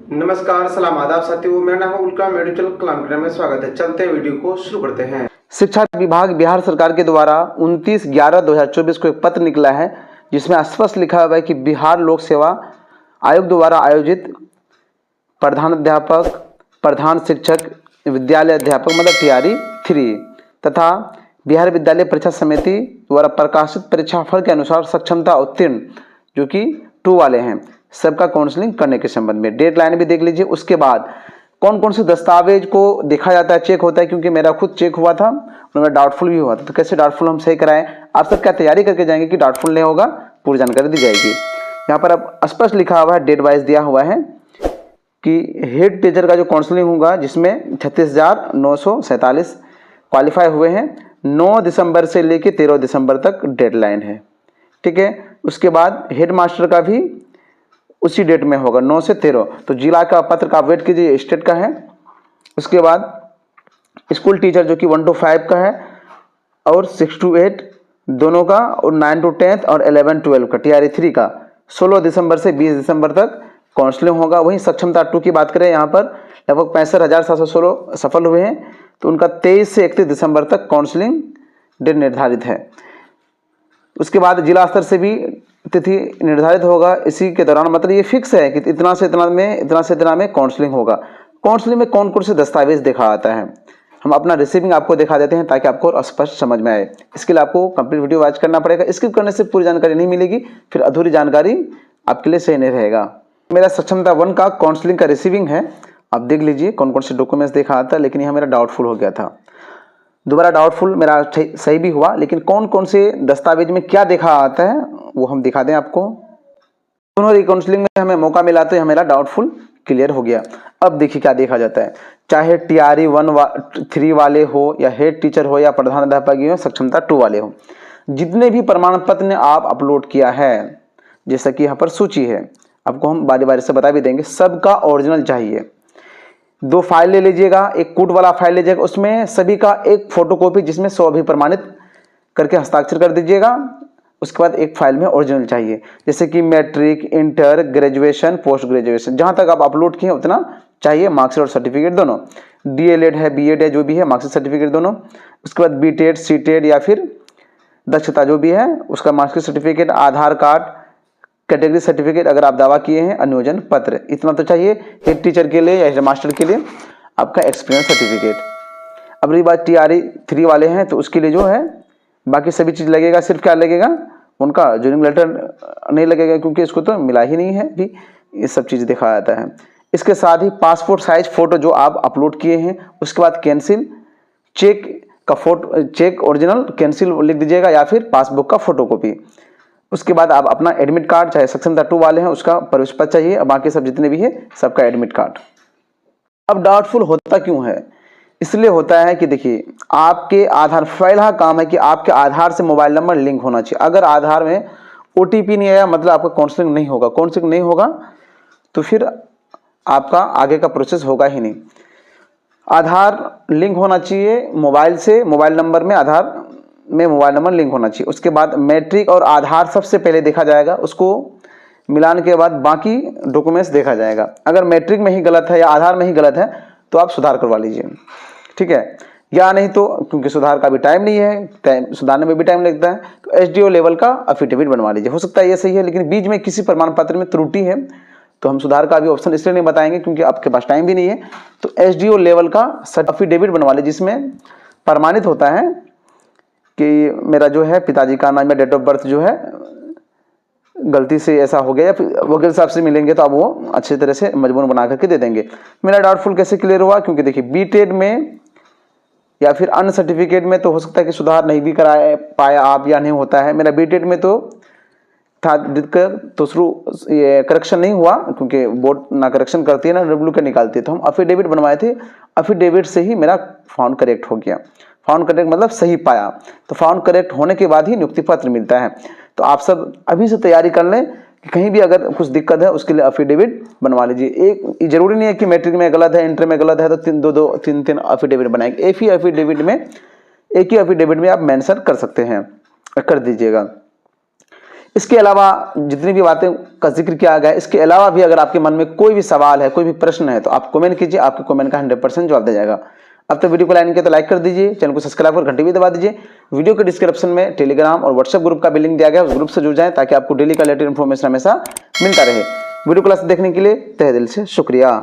नमस्कार, सलाम, आदाब साथियों। मेरा नाम है उल्का, मेडिकल कलाम में स्वागत है। चलते हैं, वीडियो को शुरू करते हैं। शिक्षा विभाग बिहार सरकार के द्वारा 29/11/2024 को एक पत्र निकला है जिसमें स्पष्ट लिखा हुआ है कि बिहार लोक सेवा आयोग द्वारा आयोजित प्रधानाध्यापक, प्रधान शिक्षक, विद्यालय अध्यापक मतलब TRE 3 तथा बिहार विद्यालय परीक्षा समिति द्वारा प्रकाशित परीक्षाफल के अनुसार सक्षमता उत्तीर्ण जो कि 2 वाले हैं, सबका काउंसलिंग करने के संबंध में डेडलाइन भी देख लीजिए। उसके बाद कौन कौन से दस्तावेज को देखा जाता है, चेक होता है, क्योंकि मेरा खुद चेक हुआ था और मेरा डाउटफुल भी हुआ था। तो कैसे डाउटफुल हम सही कराएं, आप सब क्या तैयारी करके जाएंगे कि डाउटफुल नहीं होगा, पूरी जानकारी दी जाएगी। यहाँ पर अब स्पष्ट लिखा हुआ है, डेट वाइज दिया हुआ है कि हेड टीचर का जो काउंसलिंग होगा जिसमें 36,947 क्वालिफाई हुए हैं। 9 दिसंबर से लेकर 13 दिसंबर तक डेडलाइन है, ठीक है। उसके बाद हेड मास्टर का भी उसी डेट में होगा, 9 से 13। तो जिला का पत्र का वेट कीजिए, स्टेट का है। उसके बाद स्कूल टीचर जो कि 1 to 5 का है और 6 to 8 दोनों का, और 9 to 10 और 11 12 का TRE 3 का 16 दिसंबर से 20 दिसंबर तक काउंसलिंग होगा। वहीं सक्षमता 2 की बात करें, यहाँ पर लगभग 65,716 सफल हुए हैं, तो उनका 23 से 31 दिसंबर तक काउंसलिंग डेट निर्धारित है। उसके बाद जिला स्तर से भी तिथि निर्धारित होगा इसी के दौरान, मतलब ये फिक्स है कि इतना से इतना में काउंसलिंग होगा। काउंसलिंग में कौन कौन से दस्तावेज देखा आता है, हम अपना रिसीविंग आपको दिखा देते हैं ताकि आपको स्पष्ट समझ में आए। इसके लिए आपको कंप्लीट वीडियो वॉच करना पड़ेगा, स्किप करने से पूरी जानकारी नहीं मिलेगी, फिर अधूरी जानकारी आपके लिए सही नहीं रहेगा। मेरा सक्षमता 1 का काउंसलिंग का रिसीविंग है, आप देख लीजिए कौन कौन से डॉक्यूमेंट्स देखा आता है, लेकिन यहाँ मेरा डाउटफुल हो गया था। दोबारा डाउटफुल मेरा सही भी हुआ, लेकिन कौन कौन से दस्तावेज में क्या देखा आता है वो हम दिखा दें आपको। दोनों रिकाउंसलिंग में हमें मौका मिला तो मेरा डाउटफुल क्लियर हो गया। अब देखिए क्या देखा जाता है, चाहे TRE 3 वाले हो या हेड टीचर हो या प्रधानाध्यापक हो, सक्षमता 2 वाले हो, जितने भी प्रमाण पत्र ने आप अपलोड किया है, जैसा कि यहाँ पर सूची है, आपको हम बारी बारी से बता भी देंगे, सबका ओरिजिनल चाहिए। 2 फाइल ले लीजिएगा, एक कूट वाला फाइल लीजिएगा, उसमें सभी का एक फोटोकॉपी जिसमें 100 भी प्रमाणित करके हस्ताक्षर कर दीजिएगा। उसके बाद एक फाइल में ओरिजिनल चाहिए, जैसे कि matric, inter, graduation, post graduation, जहां तक आप अपलोड किए उतना चाहिए। मार्क्सिट और सर्टिफिकेट दोनों, DLED है, BEd है, जो भी है, मार्क्सिट सर्टिफिकेट दोनों। उसके बाद BTED, CTED या फिर दक्षता जो भी है उसका मार्क्सिट सर्टिफिकेट, आधार कार्ड, कैटेगरी सर्टिफिकेट अगर आप दावा किए हैं, अनुयोजन पत्र, इतना तो चाहिए। हेड टीचर के लिए या हेड मास्टर के लिए आपका एक्सपीरियंस सर्टिफिकेट। अब रही बात TRE 3 वाले हैं तो उसके लिए जो है बाकी सभी चीज़ लगेगा, सिर्फ क्या लगेगा, उनका ज्वाइनिंग लेटर नहीं लगेगा क्योंकि इसको तो मिला ही नहीं है भी, ये सब चीज़ दिखाया जाता है। इसके साथ ही पासपोर्ट साइज फोटो जो आप अपलोड किए हैं, उसके बाद कैंसिल चेक का फोटो, चेक ओरिजिनल कैंसिल लिख दीजिएगा, या फिर पासबुक का फोटोकॉपी। उसके बाद आप अपना एडमिट कार्ड, चाहे सक्षमता 2 वाले हैं उसका प्रवेश पत्र चाहिए, और बाकी सब जितने भी है सबका एडमिट कार्ड। अब डाउटफुल होता क्यों है, इसलिए होता है कि देखिए आपके आधार, पहला काम है कि आपके आधार से मोबाइल नंबर लिंक होना चाहिए। अगर आधार में OTP नहीं आया मतलब आपका काउंसलिंग नहीं होगा। काउंसलिंग नहीं होगा तो फिर आपका आगे का प्रोसेस होगा ही नहीं। आधार लिंक होना चाहिए मोबाइल से, मोबाइल नंबर में, आधार में मोबाइल नंबर लिंक होना चाहिए। उसके बाद मैट्रिक और आधार सबसे पहले देखा जाएगा, उसको मिलान के बाद बाकी डॉक्यूमेंट्स देखा जाएगा। अगर मैट्रिक में ही गलत है या आधार में ही गलत है तो आप सुधार करवा लीजिए, ठीक है। या नहीं तो, क्योंकि सुधार का भी टाइम नहीं है, सुधारने में भी टाइम लगता है, तो SDO लेवल का अफिडेविट बनवा लीजिए। हो सकता है ये सही है, लेकिन बीच में किसी प्रमाण पत्र में त्रुटि है तो हम सुधार का भी ऑप्शन इसलिए नहीं बताएंगे क्योंकि आपके पास टाइम भी नहीं है। तो SDO लेवल का अफिडेविट बनवा लीजिए, जिसमें प्रमाणित होता है कि मेरा जो है पिताजी का नाम या डेट ऑफ बर्थ जो है गलती से ऐसा हो गया, या फिर वकील साहब से मिलेंगे तो आप वो अच्छी तरह से मजबूर बना करके दे देंगे। मेरा डाउटफुल कैसे क्लियर हुआ, क्योंकि देखिए BTED में या फिर अन्य सर्टिफिकेट में तो हो सकता है कि सुधार नहीं भी करा पाया आप, या नहीं होता है। मेरा BTED में तो था दिक्कत, तो शुरू ये करेक्शन नहीं हुआ क्योंकि बोर्ड ना करेक्शन करती है ना डुप्लीकेट निकालती है, तो हम अफिडेविट बनवाए थे, अफिडेविट से ही मेरा फाउंड करेक्ट हो गया। फाउंड करेक्ट मतलब सही पाया, तो फाउंड करेक्ट होने के बाद ही नियुक्ति पत्र मिलता है। तो आप सब अभी से तैयारी कर लें कि कहीं भी अगर कुछ दिक्कत है उसके लिए अफिडेविट बनवा लीजिए। एक जरूरी नहीं है कि मैट्रिक में गलत है, इंटर में गलत है तो तीन अफिडेविट बनाएंगे। एक ही अफिडेविट में आप मेंशन कर सकते हैं, कर दीजिएगा। इसके अलावा जितनी भी बातें का जिक्र किया गया है, इसके अलावा भी अगर आपके मन में कोई भी सवाल है, कोई भी प्रश्न है, तो आप कमेंट कीजिए, आपके कमेंट का 100% जवाब दिया जाएगा। अब तो वीडियो को लाइन किया तो लाइक कर दीजिए, चैनल को सब्सक्राइब कर घंटी भी दबा दीजिए। वीडियो के डिस्क्रिप्शन में टेलीग्राम और व्हाट्सएप ग्रुप का भी लिंक दिया गया है, उस ग्रुप से जुड़ जाएं ताकि आपको डेली का लेटेस्ट इन्फॉर्मेशन हमेशा मिलता रहे। वीडियो क्लास देखने के लिए तहे दिल से शुक्रिया।